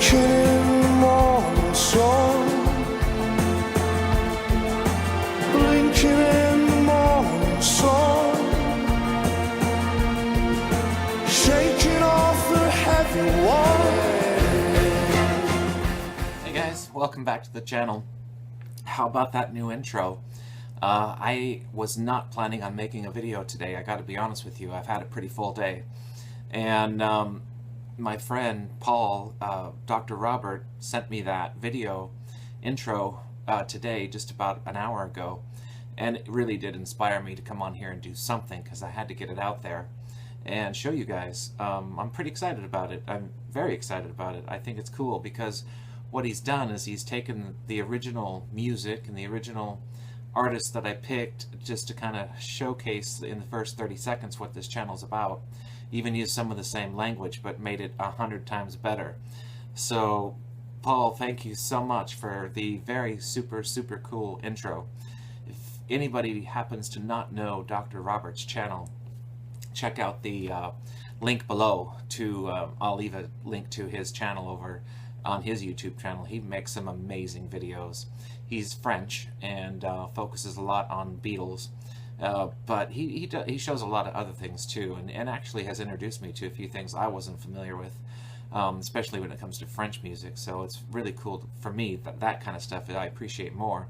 Blinking in the morning sun, blinking in the morning sun, shaking off the heavy one. Hey guys, welcome back to the channel. How about that new intro? I was not planning on making a video today, I gotta be honest with you. I've had a pretty full day. And my friend Paul, Dr. Robert, sent me that video intro today, just about an hour ago, and it really did inspire me to come on here and do something, because I had to get it out there and show you guys. I'm pretty excited about it. I'm very excited about it. I think it's cool because what he's done is he's taken the original music and the original artists that I picked just to kind of showcase in the first 30 seconds what this channel's about. Even used some of the same language, but made it 100 times better. So, Paul, thank you so much for the very super cool intro. If anybody happens to not know Dr. Robert's channel, check out the link below to, I'll leave a link to his channel over on his YouTube channel. He makes some amazing videos. He's French and focuses a lot on Beatles. But he shows a lot of other things too, and actually has introduced me to a few things I wasn't familiar with, especially when it comes to French music. So it's really cool for me, that kind of stuff that I appreciate more.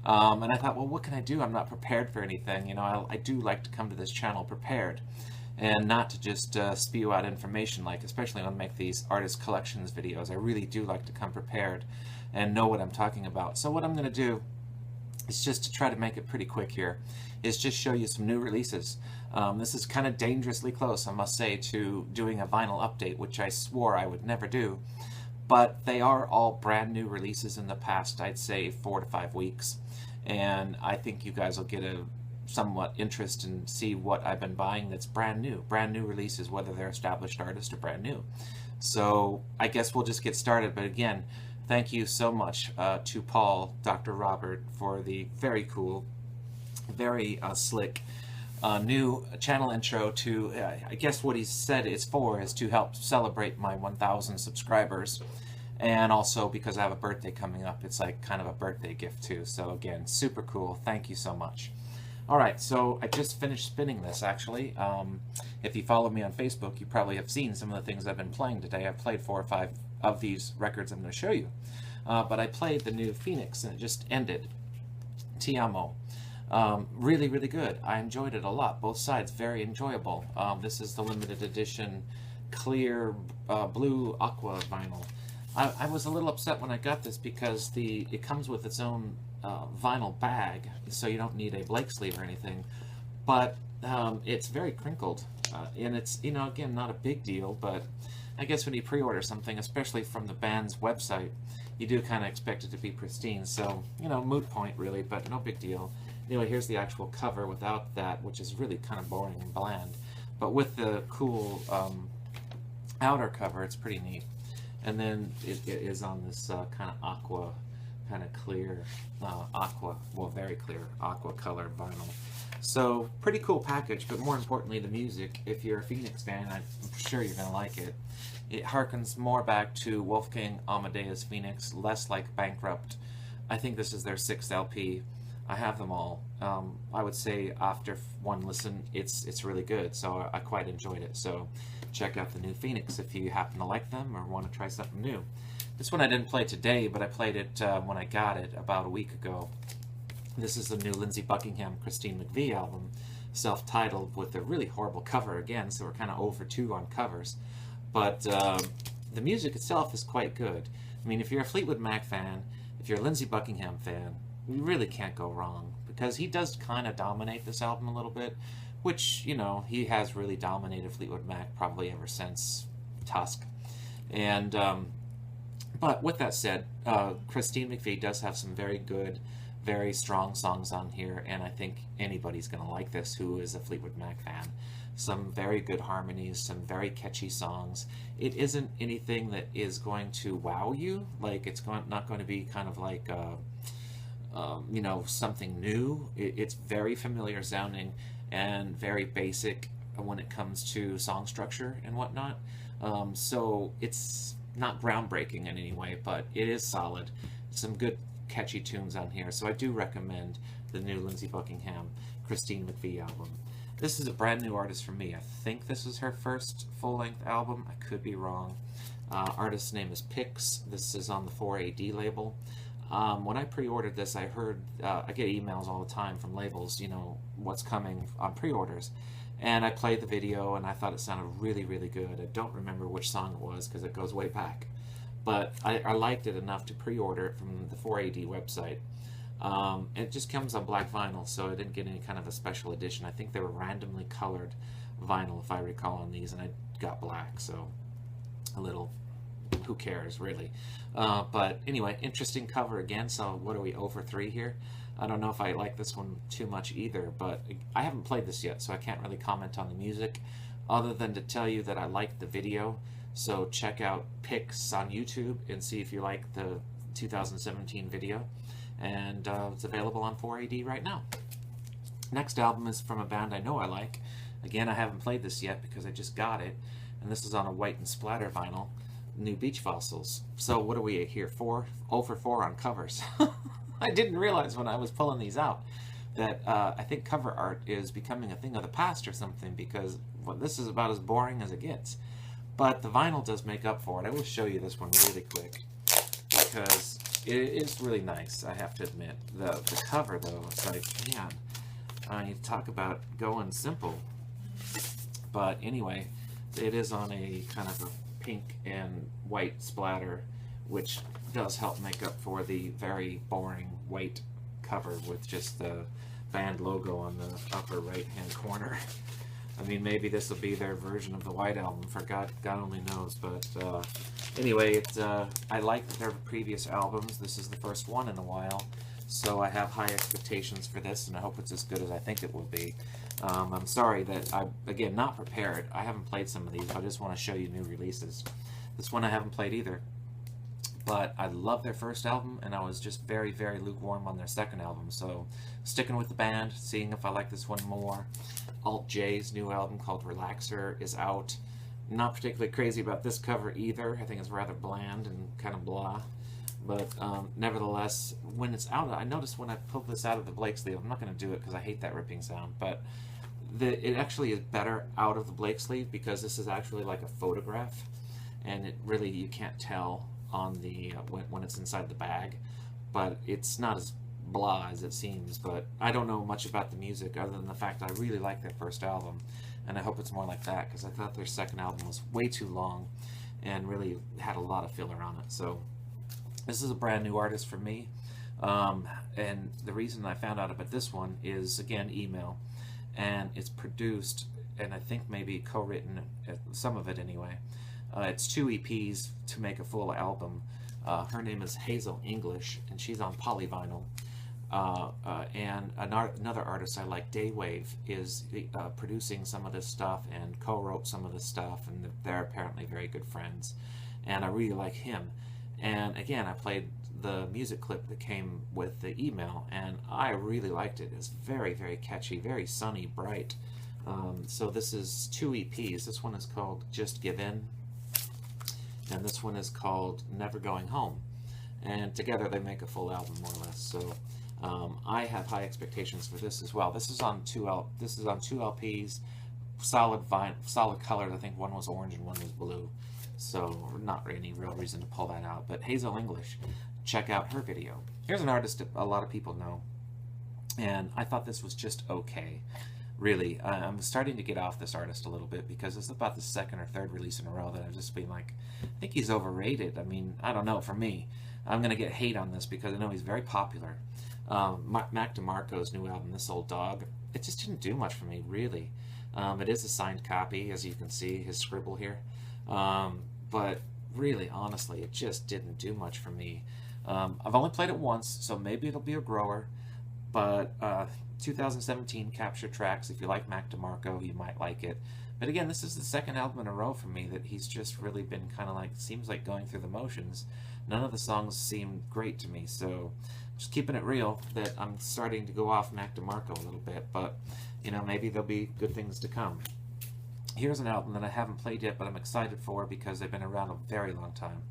And I thought, well, what can I do? I'm not prepared for anything. You know, I do like to come to this channel prepared, and not to just spew out information, like especially when I make these artist collections videos. I really do like to come prepared and know what I'm talking about. So what I'm going to do is just to try to make it pretty quick here, is just show you some new releases. This is kind of dangerously close, I must say, to doing a vinyl update, which I swore I would never do. But they are all brand new releases in the past, I'd say, 4 to 5 weeks. And I think you guys will get a somewhat interest and see what I've been buying that's brand new releases, whether they're established artists or brand new. So I guess we'll just get started. But again, thank you so much to Paul, Dr. Robert, for the very cool, very slick new channel intro to, I guess what he said it's for is to help celebrate my 1,000 subscribers. And also because I have a birthday coming up, it's like kind of a birthday gift too. So again, super cool. Thank you so much. Alright, so I just finished spinning this actually. If you follow me on Facebook, you probably have seen some of the things I've been playing today. I've played 4 or 5 of these records I'm going to show you. But I played the new Phoenix and it just ended. Ti Amo. Really good. I enjoyed it a lot. Both sides very enjoyable. This is the limited edition clear blue aqua vinyl. I was a little upset when I got this because it comes with its own vinyl bag, so you don't need a Blake sleeve or anything. But it's very crinkled, and it's, you know, again, not a big deal, but I guess when you pre-order something, especially from the band's website, you do kind of expect it to be pristine. So, you know, moot point really, but no big deal. Anyway, here's the actual cover without that, which is really kind of boring and bland. But with the cool outer cover, it's pretty neat. And then it is on this kind of aqua, kind of clear aqua, well, very clear aqua color vinyl. So pretty cool package, but more importantly the music. If you're a Phoenix fan, I'm sure you're gonna like it. It harkens more back to Wolfgang Amadeus Phoenix, less like Bankrupt. I think this is their 6th LP. I have them all. I would say after one listen, it's really good, so I quite enjoyed it. So check out the new Phoenix if you happen to like them or want to try something new. This one I didn't play today, but I played it when I got it about a week ago. This is the new Lindsey Buckingham, Christine McVie album, self-titled, with a really horrible cover again, so we're kind of 0 for 2 on covers. But the music itself is quite good. I mean, if you're a Fleetwood Mac fan, if you're a Lindsey Buckingham fan, you really can't go wrong, because he does kind of dominate this album a little bit, which, you know, he has really dominated Fleetwood Mac probably ever since Tusk. And but with that said, Christine McVie does have some very good, very strong songs on here, and I think anybody's going to like this who is a Fleetwood Mac fan. Some very good harmonies, some very catchy songs. It isn't anything that is going to wow you, like it's not going to be kind of like you know, something new. It's very familiar sounding and very basic when it comes to song structure and whatnot. So it's not groundbreaking in any way, but it is solid. Some good catchy tunes on here, so I do recommend the new Lindsey Buckingham Christine McVie album. This is a brand new artist for me. I think this is her first full-length album. I could be wrong. Artist's name is Pix. This is on the 4AD label. When I pre-ordered this, I heard, I get emails all the time from labels, you know, what's coming on pre-orders. And I played the video and I thought it sounded really, really good. I don't remember which song it was because it goes way back. But I liked it enough to pre-order it from the 4AD website. It just comes on black vinyl, so I didn't get any kind of a special edition. I think they were randomly colored vinyl, if I recall, on these, and I got black, so a little, who cares, really. But anyway, interesting cover again, so what are we, over 3 here? I don't know if I like this one too much either, but I haven't played this yet, so I can't really comment on the music, other than to tell you that I liked the video. So check out Pix on YouTube and see if you like the 2017 video. And it's available on 4AD right now. Next album is from a band I know I like. Again, I haven't played this yet because I just got it. And this is on a white and splatter vinyl, New Beach Fossils. So what are we here for? 0 for 4 on covers. I didn't realize when I was pulling these out that I think cover art is becoming a thing of the past or something, because well, this is about as boring as it gets. But the vinyl does make up for it. I will show you this one really quick because it is really nice, I have to admit. The cover, though, it's like, man, you talk about going simple. But anyway, it is on a kind of a pink and white splatter, which does help make up for the very boring white cover with just the band logo on the upper right-hand corner. I mean, maybe this will be their version of the White Album, for God only knows, but anyway, it's, I like their previous albums. This is the first one in a while, so I have high expectations for this, and I hope it's as good as I think it will be. I'm sorry that I'm, again, not prepared. I haven't played some of these, but I just want to show you new releases. This one I haven't played either, but I love their first album, and I was just very, very lukewarm on their second album, so sticking with the band, seeing if I like this one more. Alt J's new album called Relaxer is out. Not particularly crazy about this cover either. I think it's rather bland and kind of blah. But nevertheless, when it's out, I noticed when I pulled this out of the Blake sleeve, I'm not going to do it because I hate that ripping sound, but it actually is better out of the Blake sleeve because this is actually like a photograph, and it really, you can't tell on the when it's inside the bag, but it's not as blah as it seems. But I don't know much about the music other than the fact that I really like their first album, and I hope it's more like that because I thought their second album was way too long and really had a lot of filler on it. So this is a brand new artist for me, and the reason I found out about this one is, again, email, and it's produced and I think maybe co-written, some of it anyway. It's 2 EPs to make a full album. Her name is Hazel English, and she's on polyvinyl. And another artist I like, Daywave, is producing some of this stuff and co-wrote some of this stuff, and they're apparently very good friends. And I really like him. And again, I played the music clip that came with the email, and I really liked it. It's very, very catchy, very sunny, bright. So this is 2 EPs. This one is called Just Give In, and this one is called Never Going Home. And together they make a full album, more or less. So I have high expectations for this as well. This is on 2 LPs, solid colored. I think one was orange and one was blue. So not any real reason to pull that out. But Hazel English, check out her video. Here's an artist that a lot of people know, and I thought this was just okay. Really, I'm starting to get off this artist a little bit because it's about the 2nd or 3rd release in a row that I've just been like, I think he's overrated. I mean, I don't know, for me. I'm going to get hate on this because I know he's very popular. Mac DeMarco's new album, This Old Dog, it just didn't do much for me, really. It is a signed copy, as you can see, his scribble here. But really, honestly, it just didn't do much for me. I've only played it once, so maybe it'll be a grower. But 2017 capture tracks, if you like Mac DeMarco, you might like it. But again, this is the 2nd album in a row for me that he's just really been kind of like, seems like going through the motions. None of the songs seem great to me, so just keeping it real that I'm starting to go off Mac DeMarco a little bit, but you know, maybe there'll be good things to come. Here's an album that I haven't played yet, but I'm excited for because they've been around a very long time.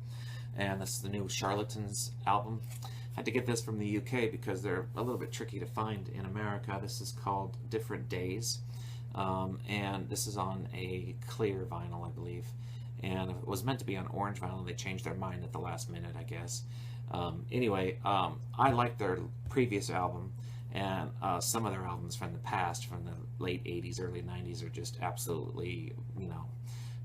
And this is the new Charlatans album. I had to get this from the UK because they're a little bit tricky to find in America. This is called Different Days. And this is on a clear vinyl, I believe. And it was meant to be on orange vinyl. They changed their mind at the last minute, I guess. Anyway, I like their previous album, and some of their albums from the past, from the late 80s, early 90s, are just absolutely,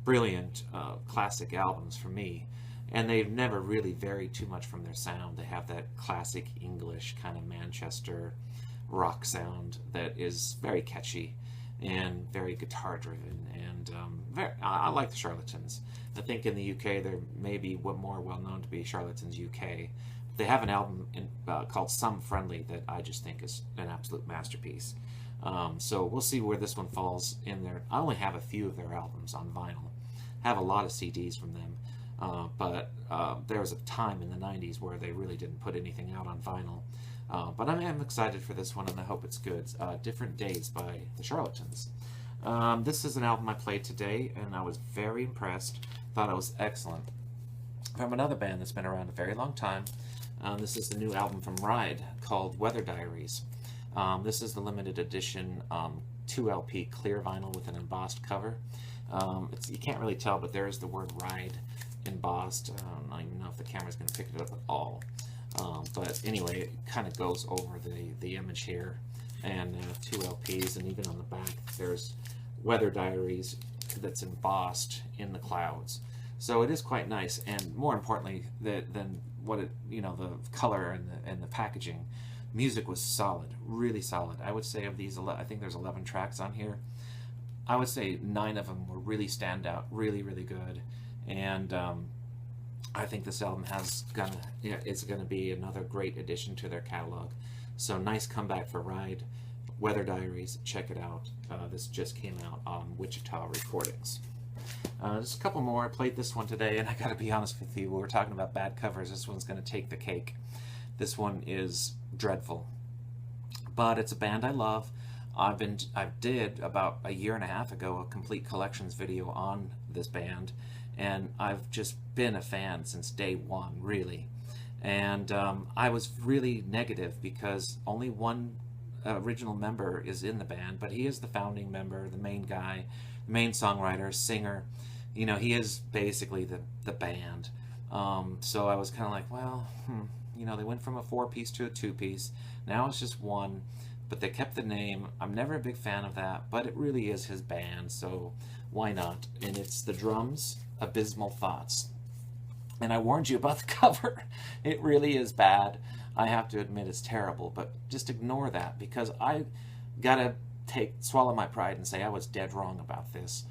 brilliant classic albums for me. And they've never really varied too much from their sound. They have that classic English kind of Manchester rock sound that is very catchy and very guitar driven, and I like the Charlatans. I think in the UK they're maybe more well known to be Charlatans UK. They have an album called Some Friendly that I just think is an absolute masterpiece. So we'll see where this one falls in there. I only have a few of their albums on vinyl. I have a lot of CDs from them, but there was a time in the 90s where they really didn't put anything out on vinyl. But I am excited for this one, and I hope it's good. Different Days by the Charlatans. This is an album I played today, and I was very impressed. Thought it was excellent. From another band that's been around a very long time. This is the new album from Ride called Weather Diaries. This is the limited edition 2LP clear vinyl with an embossed cover. You can't really tell, but there is the word Ride embossed. I don't even know if the camera's going to pick it up at all. But anyway, it kind of goes over the image here, and 2 LPs, and even on the back there's Weather Diaries that's embossed in the clouds. So it is quite nice, and more importantly than what it, the color and the packaging, music was solid, really solid. I would say of these, I think there's 11 tracks on here. I would say 9 of them were really stand out, really, really good, and I think this album is gonna be another great addition to their catalog. So nice comeback for Ride. Weather Diaries, check it out. This just came out on Wichita Recordings. Just a couple more. I played this one today, and I gotta be honest with you, we were talking about bad covers. This one's gonna take the cake. This one is dreadful, but it's a band I love. I did about a year and a half ago a complete collections video on this band, and I've just been a fan since day one, really. And I was really negative because only one original member is in the band, but he is the founding member, the main guy, the main songwriter, singer. He is basically the band. So I was kind of like, well, they went from a 4-piece to a 2-piece. Now it's just one, but they kept the name. I'm never a big fan of that, but it really is his band, so why not? And it's the drums, Abysmal Thoughts. And I warned you about the cover. It really is bad. I have to admit it's terrible, but just ignore that, because I gotta swallow my pride and say I was dead wrong about this.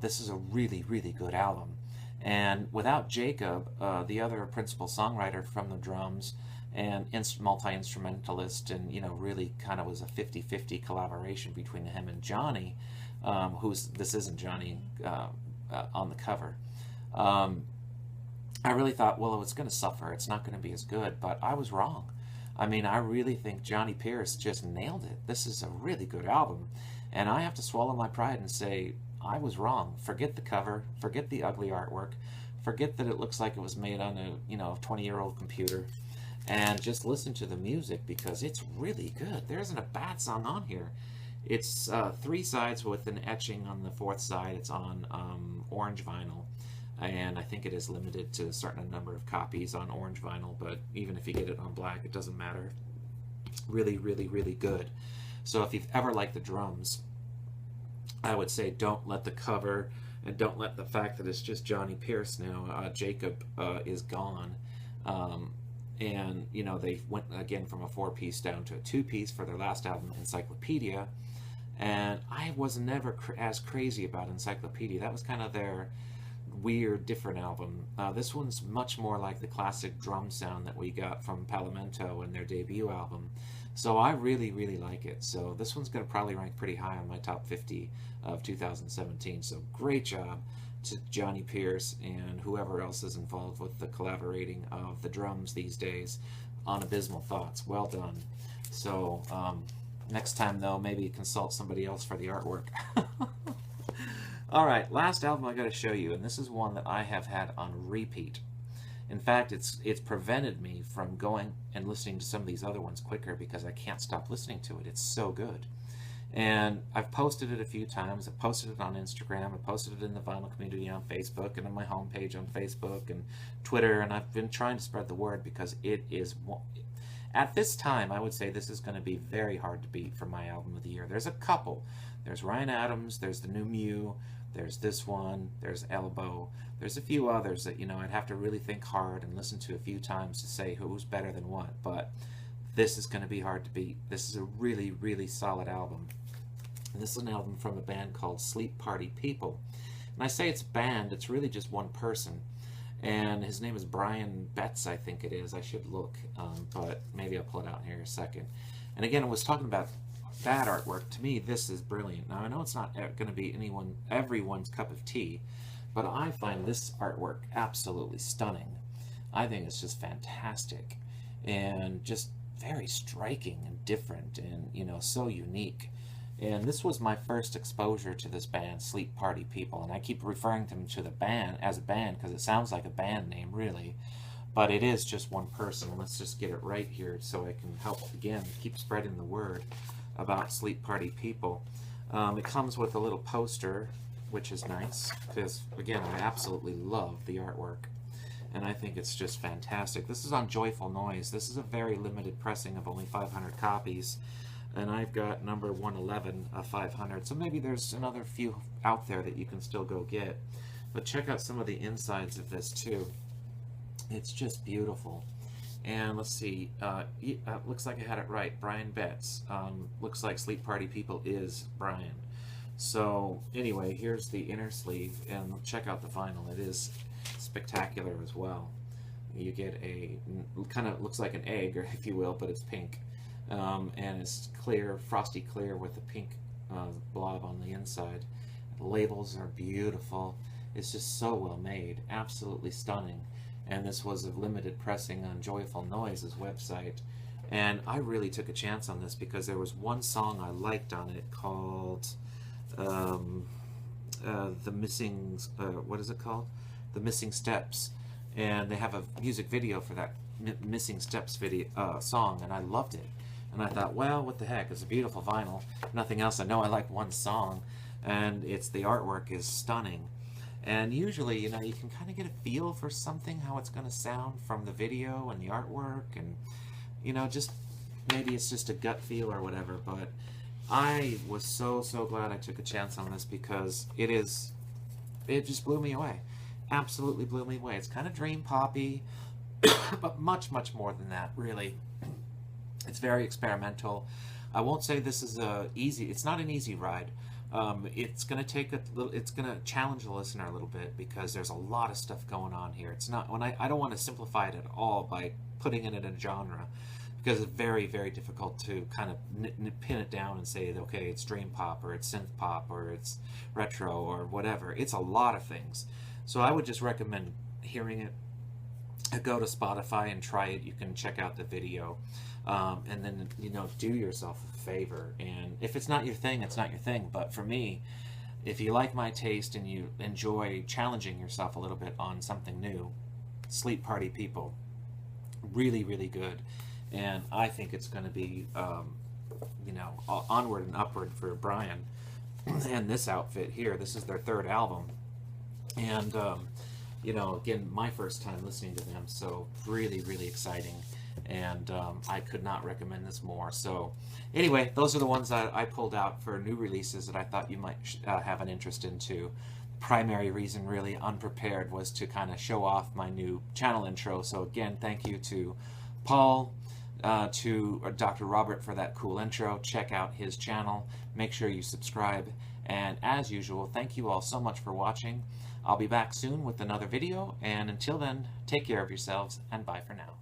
This is a really, really good album. And without Jacob, the other principal songwriter from the drums and multi-instrumentalist, and really kind of was a 50-50 collaboration between him and Johnny, this isn't Johnny on the cover. I really thought, well, it's going to suffer. It's not going to be as good, but I was wrong. I mean, I really think Johnny Pierce just nailed it. This is a really good album, and I have to swallow my pride and say I was wrong. Forget the cover, forget the ugly artwork, forget that it looks like it was made on a 20-year-old computer, and just listen to the music, because it's really good. There isn't a bad song on here. It's 3 sides with an etching on the 4th side. It's on orange vinyl. And I think it is limited to a certain number of copies on orange vinyl, but even if you get it on black, it doesn't matter. Really, really, really good. So if you've ever liked the drums, I would say don't let the cover, and don't let the fact that it's just Johnny Pierce now. Jacob is gone. And, they went again from a 4-piece down to a 2-piece for their last album, Encyclopedia. And I was never as crazy about Encyclopedia. That was kind of their weird, different album. This one's much more like the classic drum sound that we got from Palamento and their debut album. So I really, really like it. So this one's going to probably rank pretty high on my top 50 of 2017. So great job to Johnny Pierce and whoever else is involved with the collaborating of the drums these days on Abysmal Thoughts. Well done. So next time, though, maybe consult somebody else for the artwork. Alright, last album I gotta show you, and this is one that I have had on repeat. In fact, it's prevented me from going and listening to some of these other ones quicker because I can't stop listening to it. It's so good. And I've posted it a few times. I've posted it on Instagram. I posted it in the vinyl community on Facebook and on my homepage on Facebook and Twitter. And I've been trying to spread the word because it is, at this time, I would say this is going to be very hard to beat for my album of the year. There's a couple. There's Ryan Adams. There's the new Mew. There's this one. There's Elbow. There's a few others that, you know, I'd have to really think hard and listen to a few times to say who's better than what. But this is going to be hard to beat. This is a really, really solid album. And this is an album from a band called Sleep Party People. And I say it's a band, it's really just one person. And his name is Brian Betts, I think it is. I should look, but maybe I'll pull it out here in a second. And again, I was talking about bad artwork. To me, this is brilliant. Now, I know it's not going to be everyone's cup of tea, but I find this artwork absolutely stunning. I think it's just fantastic and just very striking and different and, you know, so unique. And this was my first exposure to this band, Sleep Party People, and I keep referring to them to the band as a band because it sounds like a band name, really, but it is just one person. Let's just get it right here so I can help, again, keep spreading the word about Sleep Party People. It comes with a little poster, which is nice, because, again, I absolutely love the artwork, and I think it's just fantastic. This is on Joyful Noise. This is a very limited pressing of only 500 copies, and I've got number 111 of 500, so maybe there's another few out there that you can still go get. But check out some of the insides of this too. It's just beautiful. And let's see, looks like I had it right, Brian Betts. Looks like Sleep Party People is Brian. So anyway, here's the inner sleeve, and check out the vinyl. It is spectacular as well. You get a, kind of looks like an egg, or if you will, but it's pink. And it's clear, frosty clear with the pink blob on the inside. The labels are beautiful. It's just so well made, absolutely stunning. And this was a limited pressing on Joyful Noise's website. And I really took a chance on this because there was one song I liked on it called The Missing, what is it called? The Missing Steps. And they have a music video for that Missing Steps video song, and I loved it. And I thought, well, what the heck? It's a beautiful vinyl. Nothing else. I know I like one song, and it's the artwork is stunning. And usually, you know, you can kind of get a feel for something, how it's going to sound from the video and the artwork, and, you know, just maybe it's just a gut feel or whatever. But I was so glad I took a chance on this because it just blew me away. Absolutely blew me away. It's kind of dream poppy, but much more than that, really. It's very experimental. I won't say this is it's not an easy ride. It's going to take it's going to challenge the listener a little bit because there's a lot of stuff going on here. It's not, I don't want to simplify it at all by putting it in a genre, because it's very difficult to kind of pin it down and say, okay, it's dream pop or it's synth pop or it's retro or whatever. It's a lot of things. So I would just recommend hearing it. Go to Spotify and try it. You can check out the video, and then, you know, do yourself a favor. And if it's not your thing, it's not your thing. But for me, if you like my taste and you enjoy challenging yourself a little bit on something new, Sleep Party People, really good. And I think it's going to be, you know, onward and upward for Brian and this outfit here. This is their third album, and you know, again, my first time listening to them, so really exciting, and I could not recommend this more. So anyway, those are the ones that I pulled out for new releases that I thought you might have an interest into. Primary reason, really unprepared, was to kind of show off my new channel intro. So again, thank you to Paul, to Dr. Robert for that cool intro. Check out his channel. Make sure you subscribe. And as usual, thank you all so much for watching. I'll be back soon with another video, and until then, take care of yourselves, and bye for now.